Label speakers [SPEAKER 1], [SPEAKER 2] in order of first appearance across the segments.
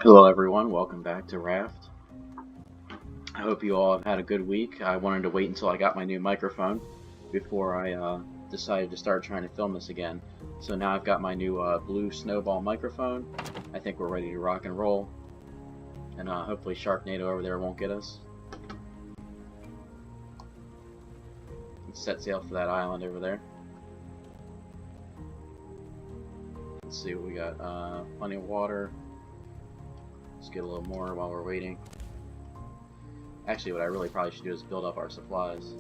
[SPEAKER 1] Hello, everyone. Welcome back to Raft. I hope you all have had a good week. I wanted to wait until I got my new microphone before I decided to start trying to film this again. So now I've got my new blue snowball microphone. I think we're ready to rock and roll. And hopefully Sharknado over there won't get us. Let's set sail for that island over there. Let's see what we got. Plenty of water. Let's get a little more while we're waiting. Actually, what I really probably should do is build up our supplies.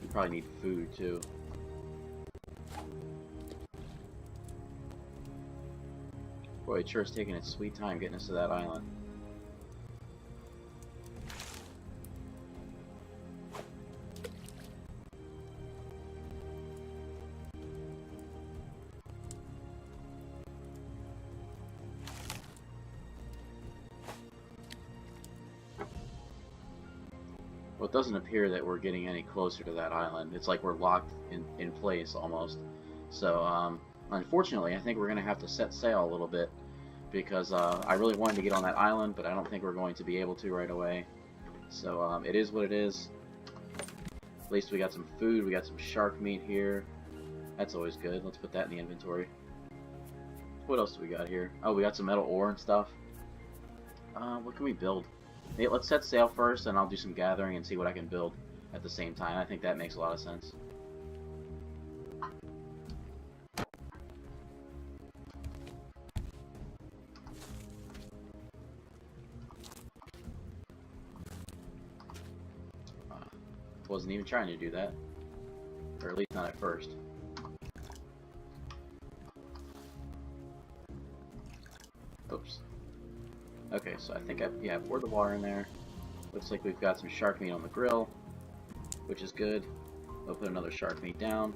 [SPEAKER 1] We probably need food too. Boy, it sure is taking its sweet time getting us to that island. Well, it doesn't appear that we're getting any closer to that island. It's like we're locked in place almost. So, unfortunately, I think we're going to have to set sail a little bit because I really wanted to get on that island, but I don't think we're going to be able to right away. So, it is what it is. At least we got some food. We got some shark meat here. That's always good. Let's put that in the inventory. What else do we got here? Oh, we got some metal ore and stuff. What can we build? Hey, let's set sail first, and I'll do some gathering and see what I can build at the same time. I think that makes a lot of sense. Wasn't even trying to do that, or at least not at first. Oops. Okay, so I think I poured the water in there. Looks like we've got some shark meat on the grill, which is good. We'll put another shark meat down.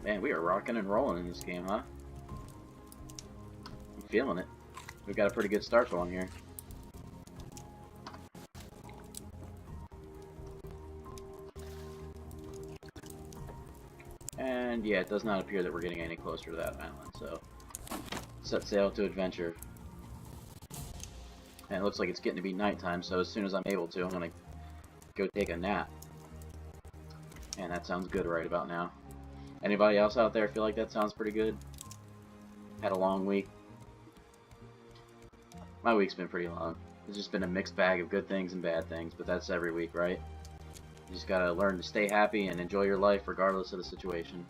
[SPEAKER 1] Man, we are rocking and rolling in this game, huh? I'm feeling it. We've got a pretty good start going here. And yeah, it does not appear that we're getting any closer to that island, so set sail to adventure. And it looks like it's getting to be nighttime, so as soon as I'm able to, I'm gonna go take a nap. And that sounds good right about now. Anybody else out there feel like that sounds pretty good? Had a long week. My week's been pretty long. It's just been a mixed bag of good things and bad things, but that's every week, right? You just gotta learn to stay happy and enjoy your life regardless of the situation.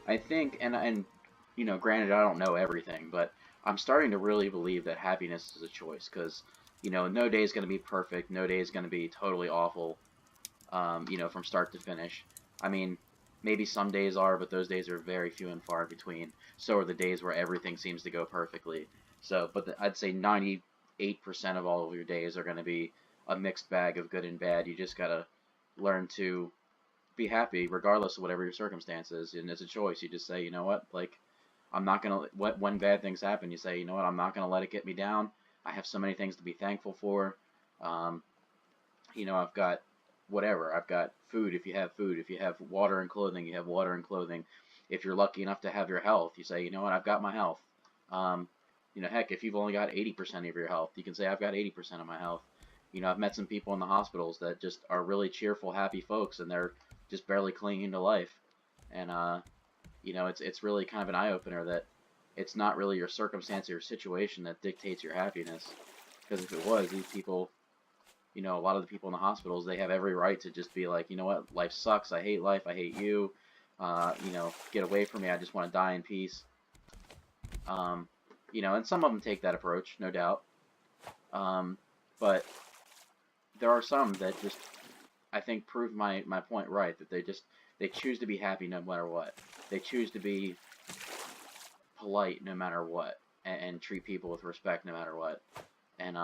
[SPEAKER 1] I think, and you know, granted, I don't know everything, but I'm starting to really believe that happiness is a choice, because, you know, no day is going to be perfect, no day is going to be totally awful, you know, from start to finish. I mean, maybe some days are, but those days are very few and far between. So are the days where everything seems to go perfectly. So, but I'd say 98% of all of your days are going to be a mixed bag of good and bad. You just got to learn to be happy regardless of whatever your circumstances, and it's a choice. You just say, you know what, like, I'm not gonna when bad things happen, you say, you know what, I'm not gonna let it get me down. I have so many things to be thankful for. um, you know, I've got whatever. I've got food if you have food. If you have water and clothing, you have water and clothing. If you're lucky enough to have your health, you say, you know what, I've got my health. um, you know, heck, if you've only got 80% of your health, you can say, I've got 80% of my health. You know, I've met some people in the hospitals that just are really cheerful, happy folks, and they're just barely clinging to life. And you know, it's really kind of an eye opener that it's not really your circumstance or your situation that dictates your happiness. Because if it was, these people, you know, a lot of the people in the hospitals, they have every right to just be like, you know what, life sucks. I hate life. I hate you. You know, get away from me. I just want to die in peace. Um, you know, and some of them take that approach, no doubt. Um, but there are some that just, I think, prove my point right, that they choose to be happy no matter what. They choose to be polite no matter what, and treat people with respect no matter what. And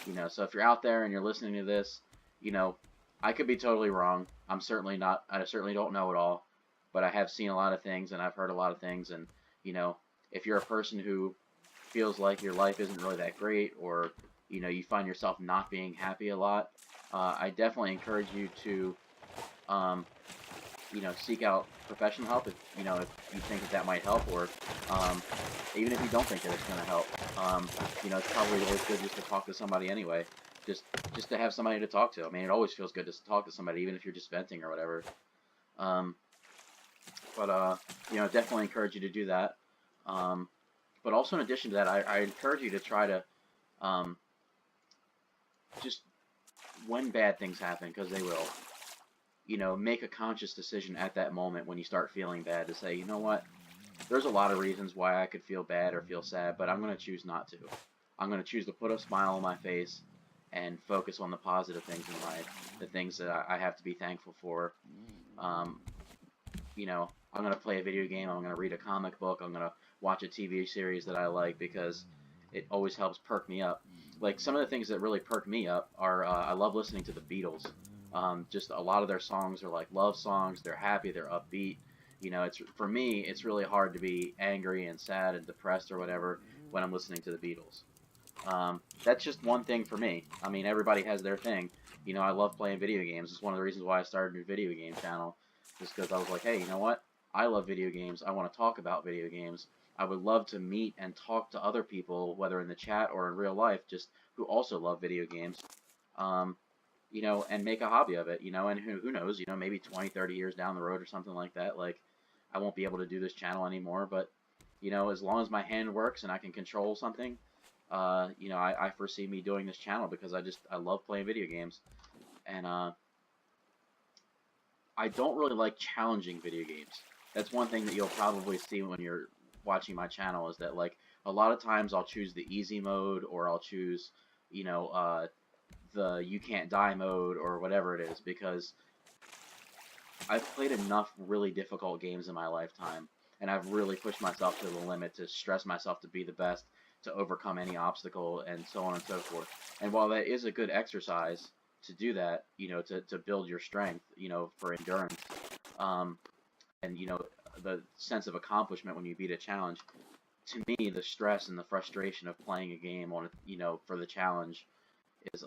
[SPEAKER 1] you know, so if you're out there and you're listening to this, you know, I could be totally wrong. I'm certainly not. I certainly don't know it all, but I have seen a lot of things and I've heard a lot of things. And you know, if you're a person who feels like your life isn't really that great, or you know, you find yourself not being happy a lot, I definitely encourage you to um, seek out professional help if if you think that might help, or um, even if you don't think that it's going to help. It's probably always good just to talk to somebody anyway, just just to have somebody to talk to. I mean, it always feels good to talk to somebody, even if you're just venting or whatever. Um, but definitely encourage you to do that. Um, but also in addition to that, I encourage you to try to um, just when bad things happen, because they will, make a conscious decision at that moment when you start feeling bad to say, you know what, there's a lot of reasons why I could feel bad or feel sad, but I'm going to choose not to. I'm going to choose to put a smile on my face and focus on the positive things in life, the things that I have to be thankful for. Um, I'm going to play a video game, I'm going to read a comic book, I'm going to watch a TV series that I like because it always helps perk me up. Like some of the things that really perk me up are I love listening to the Beatles. Just a lot of their songs are like love songs. They're happy, they're upbeat. It's for me, it's really hard to be angry and sad and depressed or whatever when I'm listening to the Beatles. That's just one thing for me. I mean, everybody has their thing. I love playing video games. It's one of the reasons why I started a new video game channel, just because I was like, hey, you know what? I love video games. I want to talk about video games. I would love to meet and talk to other people, whether in the chat or in real life, just who also love video games. Um, and make a hobby of it, and who knows, maybe 20, 30 years down the road or something like that, like, I won't be able to do this channel anymore, but, as long as my hand works and I can control something, I foresee me doing this channel because I love playing video games, and, I don't really like challenging video games. That's one thing that you'll probably see when you're watching my channel, is that, like, a lot of times I'll choose the easy mode, or I'll choose, the you can't die mode or whatever it is, because I've played enough really difficult games in my lifetime, and I've really pushed myself to the limit to stress myself to be the best, to overcome any obstacle, and so on and so forth. And while that is a good exercise to do that, to build your strength, for endurance, um, and, the sense of accomplishment when you beat a challenge, to me, the stress and the frustration of playing a game on, for the challenge is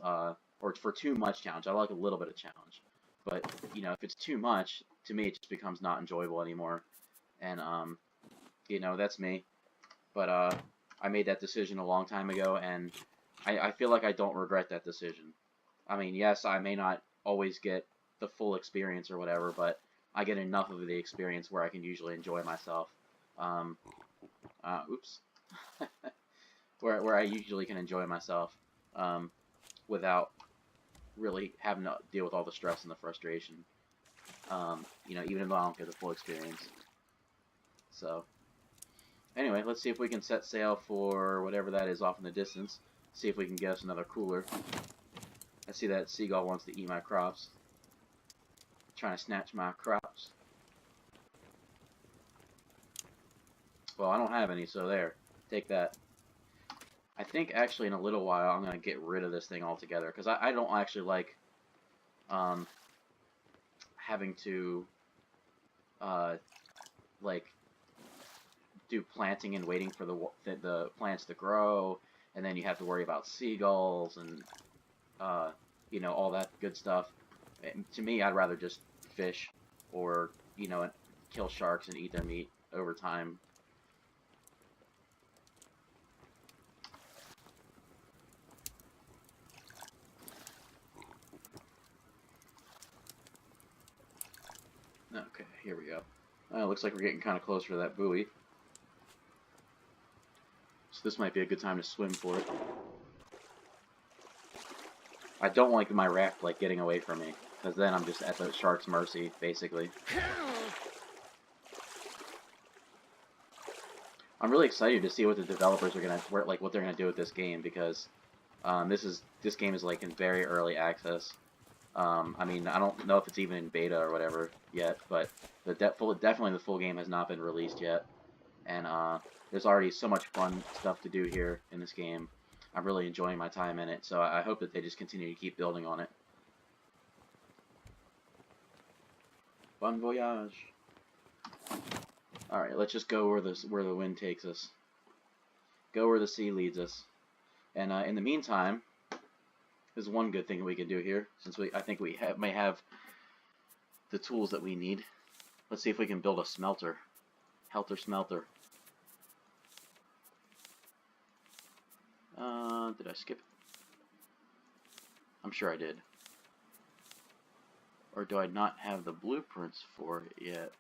[SPEAKER 1] or for too much challenge. I like a little bit of challenge, but if it's too much, to me it just becomes not enjoyable anymore. And that's me. But I made that decision a long time ago, and I feel like I don't regret that decision. I mean, yes, I may not always get the full experience or whatever, but I get enough of the experience where I can usually enjoy myself. Um, oops. where I usually can enjoy myself. Without really having to deal with all the stress and the frustration. Even though I don't get the full experience. So, anyway, let's see if we can set sail for whatever that is off in the distance. See if we can get us another cooler. I see that seagull wants to eat my crops. Trying to snatch my crops. Well, I don't have any, so there. Take that. I think actually in a little while I'm going to get rid of this thing altogether, because I don't actually like having to like do planting and waiting for the plants to grow, and then you have to worry about seagulls and all that good stuff. And to me, I'd rather just fish, or kill sharks and eat their meat over time. Okay, here we go. Looks like we're getting kind of closer to that buoy. So this might be a good time to swim for it. I don't like my raft getting away from me, because then I'm just at the shark's mercy, basically. I'm really excited to see what the developers are gonna what they're gonna do with this game, because this game is in very early access. I mean, I don't know if it's even in beta or whatever yet, but definitely the full game has not been released yet, and there's already so much fun stuff to do here in this game. I'm really enjoying my time in it, so I hope that they just continue to keep building on it. Bon voyage. All right, let's just go where the wind takes us. Go where the sea leads us. And in the meantime, there's one good thing we can do here, since I think we may have the tools that we need. Let's see if we can build a smelter. Helter smelter. Did I skip it? I'm sure I did. Or do I not have the blueprints for it yet?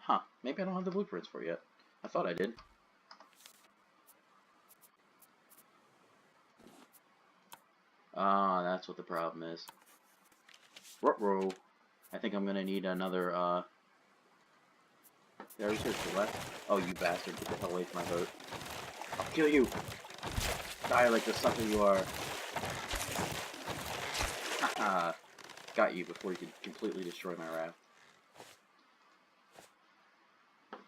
[SPEAKER 1] Huh, maybe I don't have the blueprints for it yet. I thought I did. Ah, that's what the problem is. Ruh-roh. I think I'm gonna need another, Did I research the left? Oh, you bastard, get the hell away from my boat. I'll kill you! Die like the sucker you are. Haha. Got you before you could completely destroy my raft.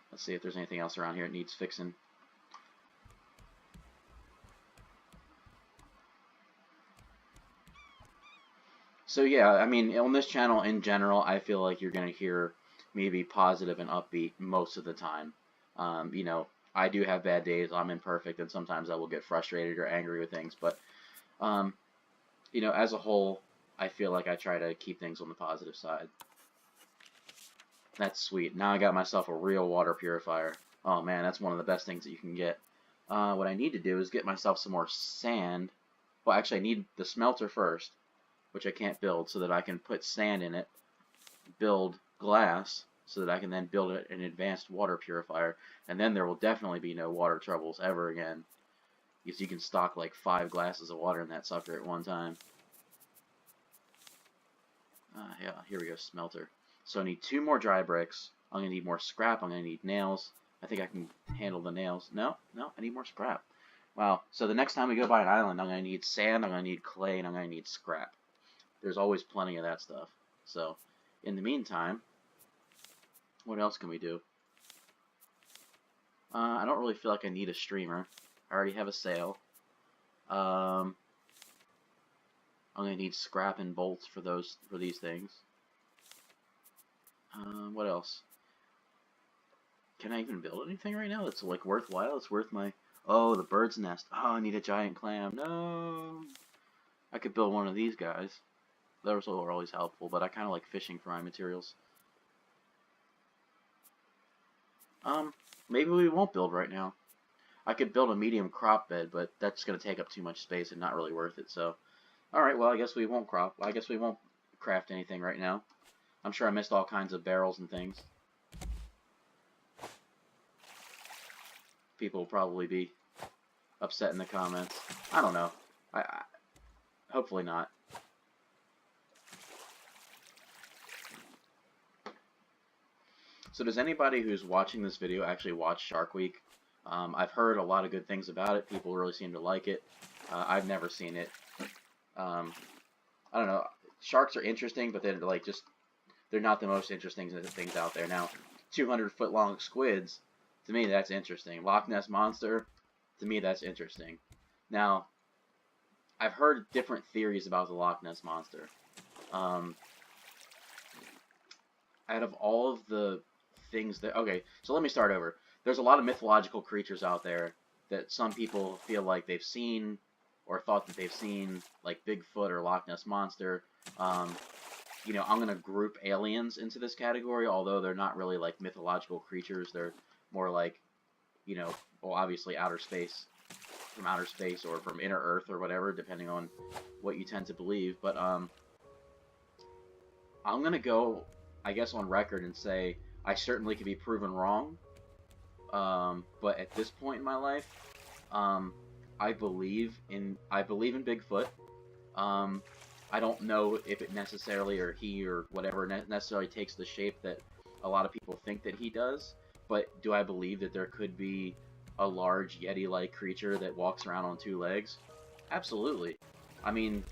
[SPEAKER 1] Let's see if there's anything else around here that needs fixing. So yeah, I mean, on this channel in general, I feel like you're going to hear me be positive and upbeat most of the time. You know, I do have bad days, I'm imperfect, and sometimes I will get frustrated or angry with things, but, you know, as a whole, I feel like I try to keep things on the positive side. That's sweet. Now I got myself a real water purifier. Oh man, that's one of the best things that you can get. What I need to do is get myself some more sand. Well, actually, I need the smelter first, which I can't build, so that I can put sand in it, build glass, so that I can then build an advanced water purifier, and then there will definitely be no water troubles ever again, because you can stock like 5 glasses of water in that sucker at one time. Yeah, here we go, smelter. So I need 2 more dry bricks. I'm going to need more scrap. I'm going to need nails. I think I can handle the nails. No, I need more scrap. Wow, so the next time we go by an island, I'm going to need sand, I'm going to need clay, and I'm going to need scrap. There's always plenty of that stuff. So, in the meantime, what else can we do? I don't really feel like I need a streamer. I already have a sail. I'm going to need scrap and bolts for these things. What else? Can I even build anything right now that's like worthwhile? It's worth my... Oh, the bird's nest. Oh, I need a giant clam. No! I could build one of these guys. Those are always helpful, but I kind of like fishing for my materials. Maybe we won't build right now. I could build a medium crop bed, but that's going to take up too much space and not really worth it, so... Alright, well, I guess we won't I guess we won't craft anything right now. I'm sure I missed all kinds of barrels and things. People will probably be upset in the comments. I don't know. Hopefully not. So does anybody who's watching this video actually watch Shark Week? I've heard a lot of good things about it. People really seem to like it. I've never seen it. I don't know. Sharks are interesting, but they're like they're not the most interesting things out there. Now, 200-foot long squids, to me that's interesting. Loch Ness Monster, to me that's interesting. Now, I've heard different theories about the Loch Ness Monster. Out of all of the things that... Okay, so let me start over. There's a lot of mythological creatures out there that some people feel like they've seen or thought that they've seen, like Bigfoot or Loch Ness Monster. You know, I'm going to group aliens into this category, although they're not really like mythological creatures. They're more like, you know, well, obviously outer space, from outer space or from inner Earth or whatever, depending on what you tend to believe. But I'm going to go, I guess, on record and say I certainly could be proven wrong. But at this point in my life, I believe in Bigfoot. I don't know if it necessarily, or he or whatever, necessarily takes the shape that a lot of people think that he does, but do I believe that there could be a large Yeti-like creature that walks around on 2 legs? Absolutely. I mean,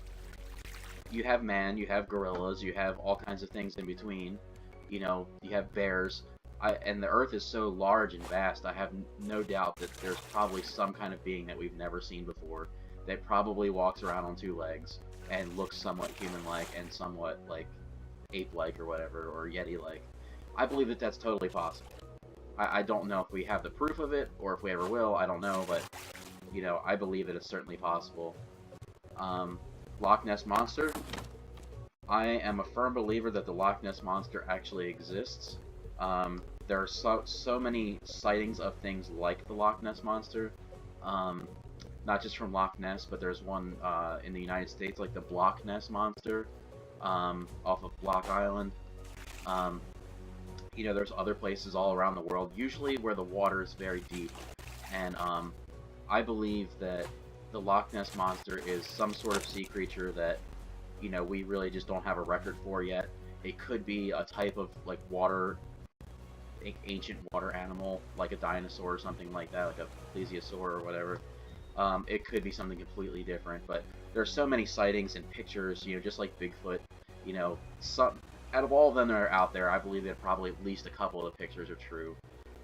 [SPEAKER 1] you have man, you have gorillas, you have all kinds of things in between, you know, you have bears, and the Earth is so large and vast, I have no doubt that there's probably some kind of being that we've never seen before that probably walks around on 2 legs and looks somewhat human-like and somewhat, like, ape-like or whatever, or Yeti-like. I believe that that's totally possible. I don't know if we have the proof of it, or if we ever will, I don't know, but, you know, I believe that it's certainly possible. Loch Ness Monster? I am a firm believer that the Loch Ness Monster actually exists. There are so many sightings of things like the Loch Ness Monster, um, not just from Loch Ness, but there's one in the United States, like the Block Ness Monster, off of Block Island. Um, there's other places all around the world, usually where the water is very deep, and I believe that the Loch Ness Monster is some sort of sea creature that we really just don't have a record for yet. It could be a type of like ancient water animal, like a dinosaur or something like that, like a plesiosaur or whatever. It could be something completely different, but there's so many sightings and pictures, just like Bigfoot. Some out of all of them that are out there, I believe that probably at least a couple of the pictures are true.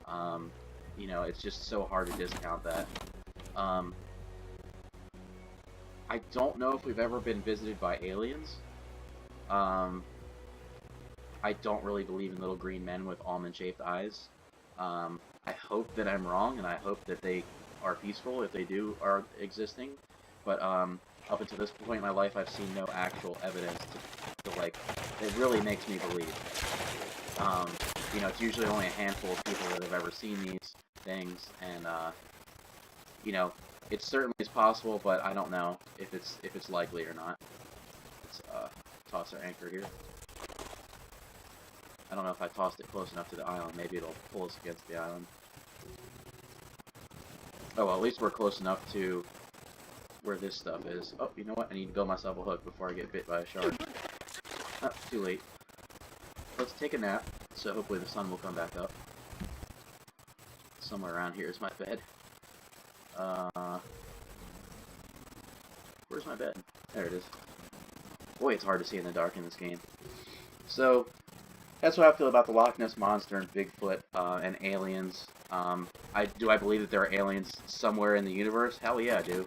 [SPEAKER 1] Um, it's just so hard to discount that. Um, I don't know if we've ever been visited by aliens. Um, I don't really believe in little green men with almond-shaped eyes. I hope that I'm wrong, and I hope that they are peaceful if they are existing. But up until this point in my life, I've seen no actual evidence to like. It really makes me believe. It's usually only a handful of people that have ever seen these things, and it certainly is possible, but I don't know if it's likely or not. Let's toss our anchor here. I don't know if I tossed it close enough to the island. Maybe it'll pull us against the island. Oh, well, at least we're close enough to where this stuff is. Oh, you know what? I need to build myself a hook before I get bit by a shark. Oh, too late. Let's take a nap, so hopefully the sun will come back up. Somewhere around here is my bed. Where's my bed? There it is. Boy, it's hard to see in the dark in this game. So, that's what I feel about the Loch Ness Monster and Bigfoot and aliens. I believe that there are aliens somewhere in the universe? Hell yeah, I do.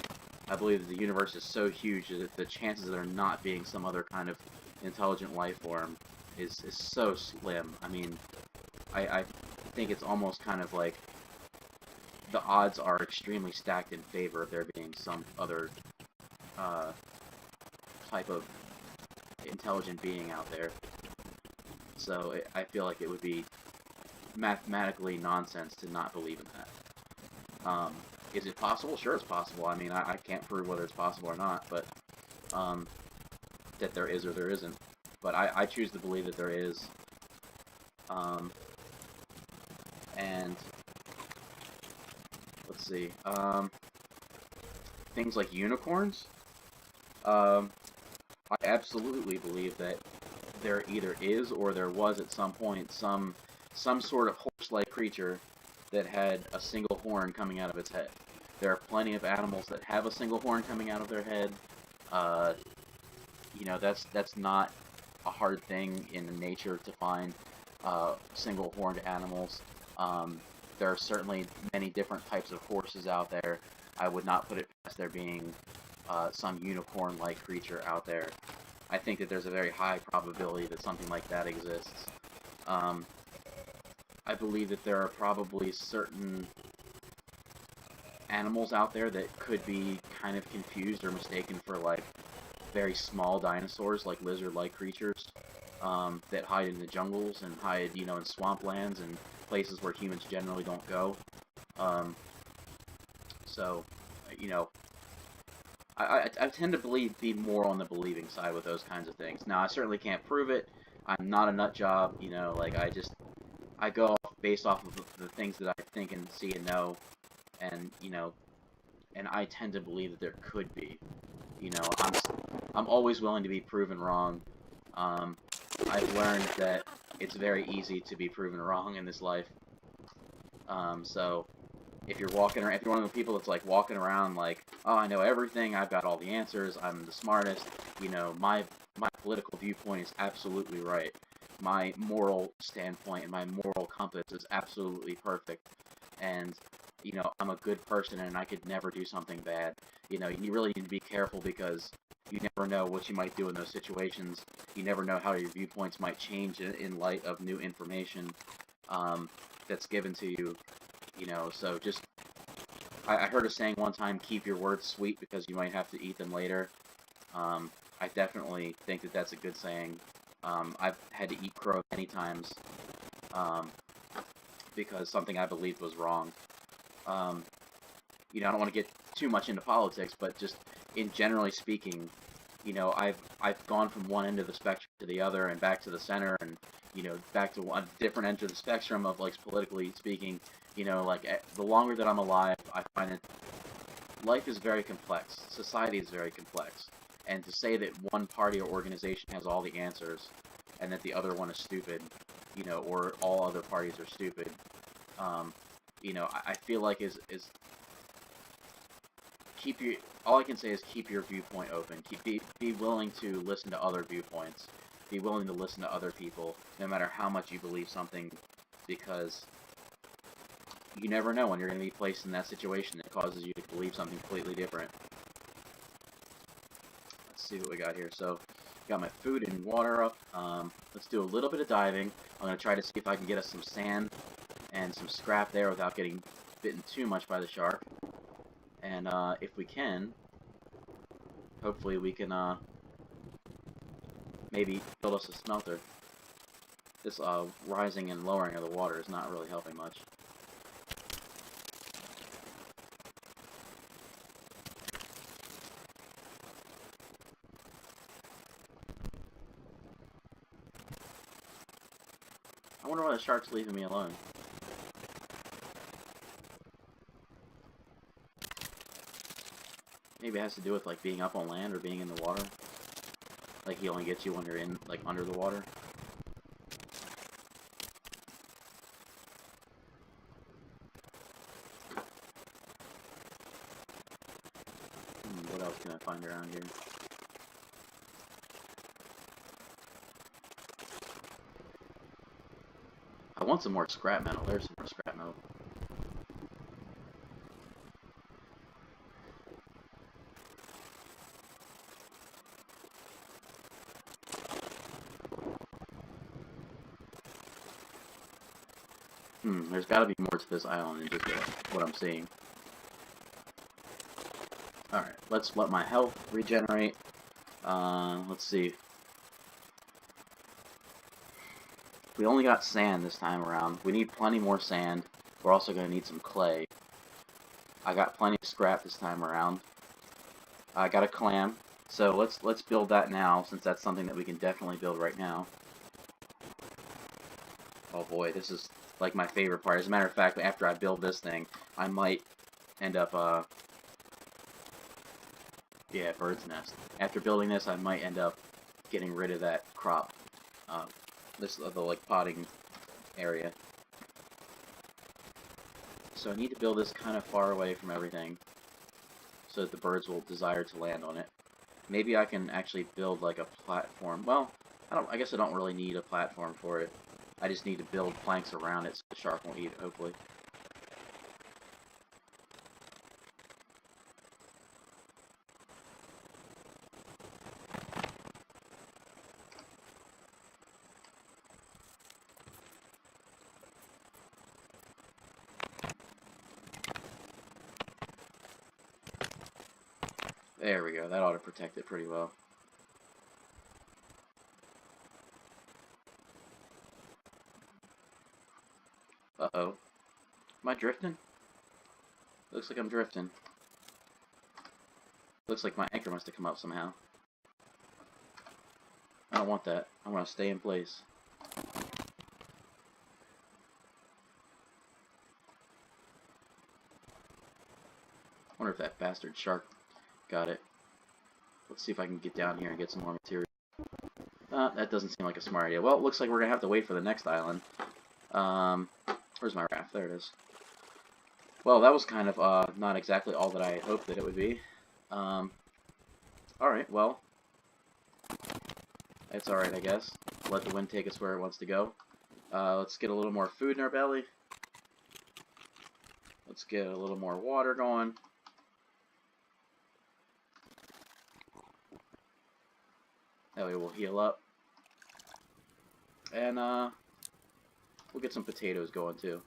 [SPEAKER 1] I believe that the universe is so huge that the chances of there not being some other kind of intelligent life form is so slim. I mean, I think it's almost kind of like the odds are extremely stacked in favor of there being some other type of intelligent being out there. So I feel like it would be mathematically nonsense to not believe in that. Is it possible? Sure, it's possible. I mean, I can't prove whether it's possible or not, but that there is or there isn't. But I choose to believe that there is. And let's see. Things like unicorns. I absolutely believe that there either is or there was at some point some sort of horse-like creature that had a single horn coming out of its head. There are plenty of animals that have a single horn coming out of their head. That's not a hard thing in nature to find single-horned animals. There are certainly many different types of horses out there. I would not put it past there being some unicorn-like creature out there. I think that there's a very high probability that something like that exists. I believe that there are probably certain animals out there that could be kind of confused or mistaken for, like, very small dinosaurs, like lizard-like creatures, that hide in the jungles and hide, in swamplands and places where humans generally don't go. I tend to be more on the believing side with those kinds of things. Now, I certainly can't prove it. I'm not a nut job, I go based off of the things that I think and see and know, and, and I tend to believe that there could be. I'm always willing to be proven wrong. I've learned that it's very easy to be proven wrong in this life. So if you're one of the people that's like walking around like, oh, I know everything, I've got all the answers, I'm the smartest, my political viewpoint is absolutely right. My moral standpoint and my moral compass is absolutely perfect. And, I'm a good person and I could never do something bad. You really need to be careful because you never know what you might do in those situations. You never know how your viewpoints might change in light of new information that's given to you. So just, I heard a saying one time, keep your words sweet because you might have to eat them later. I definitely think that that's a good saying. I've had to eat crow many times um, because something I believed was wrong. Um, I don't want to get too much into politics, but just in generally speaking, I've gone from one end of the spectrum to the other and back to the center, and back to one different end of the spectrum of like politically speaking. The longer that I'm alive, I find that life is very complex. Society is very complex. And to say that one party or organization has all the answers and that the other one is stupid, or all other parties are stupid, I feel like is keep your all I can say is keep your viewpoint open. Be willing to listen to other viewpoints. Be willing to listen to other people, no matter how much you believe something, because you never know when you're going to be placed in that situation that causes you to believe something completely different. Let's see what we got here. So, got my food and water up. Let's do a little bit of diving. I'm going to try to see if I can get us some sand and some scrap there without getting bitten too much by the shark. And if we can, hopefully we can maybe build us a smelter. This rising and lowering of the water is not really helping much. I wonder why the shark's leaving me alone. Maybe it has to do with like being up on land or being in the water. Like he only gets you when you're in like under the water. What else can I find around here? I want some more scrap metal. There's some more scrap metal. There's got to be more to this island than just what I'm seeing. Alright, let's let my health regenerate. Let's see. We only got sand this time around. We need plenty more sand. We're also going to need some clay. I got plenty of scrap this time around. I got a clam. So let's build that now, since that's something that we can definitely build right now. Oh boy, this is like my favorite part. As a matter of fact, after I build this thing, I might end up, yeah, bird's nest. After building this, I might end up getting rid of that crop. This the like potting area. So I need to build this kind of far away from everything, so that the birds will desire to land on it. Maybe I can actually build like a platform. Well, I guess I don't really need a platform for it. I just need to build planks around it so the shark won't eat it, hopefully. There we go. That ought to protect it pretty well. Uh-oh. Am I drifting? Looks like I'm drifting. Looks like my anchor must have come up somehow. I don't want that. I want to stay in place. I wonder if that bastard shark got it. Let's see if I can get down here and get some more material. That doesn't seem like a smart idea. Well, it looks like we're going to have to wait for the next island. Where's my raft? There it is. Well, that was kind of not exactly all that I hoped that it would be. Alright, well. It's alright, I guess. Let the wind take us where it wants to go. Let's get a little more food in our belly. Let's get a little more water going. That way we'll heal up. And, we'll get some potatoes going, too.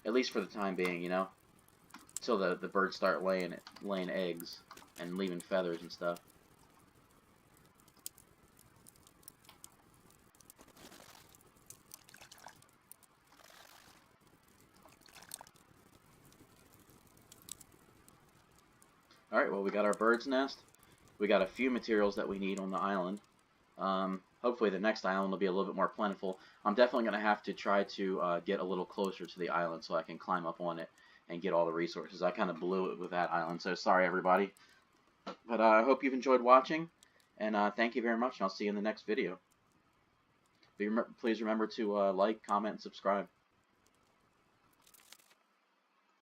[SPEAKER 1] At least for the time being, you know? Until the birds start laying eggs and leaving feathers and stuff. Alright, well, we got our bird's nest. We got a few materials that we need on the island. Hopefully the next island will be a little bit more plentiful. I'm definitely going to have to try to get a little closer to the island so I can climb up on it and get all the resources. I kind of blew it with that island, so sorry everybody. But I hope you've enjoyed watching, and thank you very much, and I'll see you in the next video. Please remember to like, comment, and subscribe.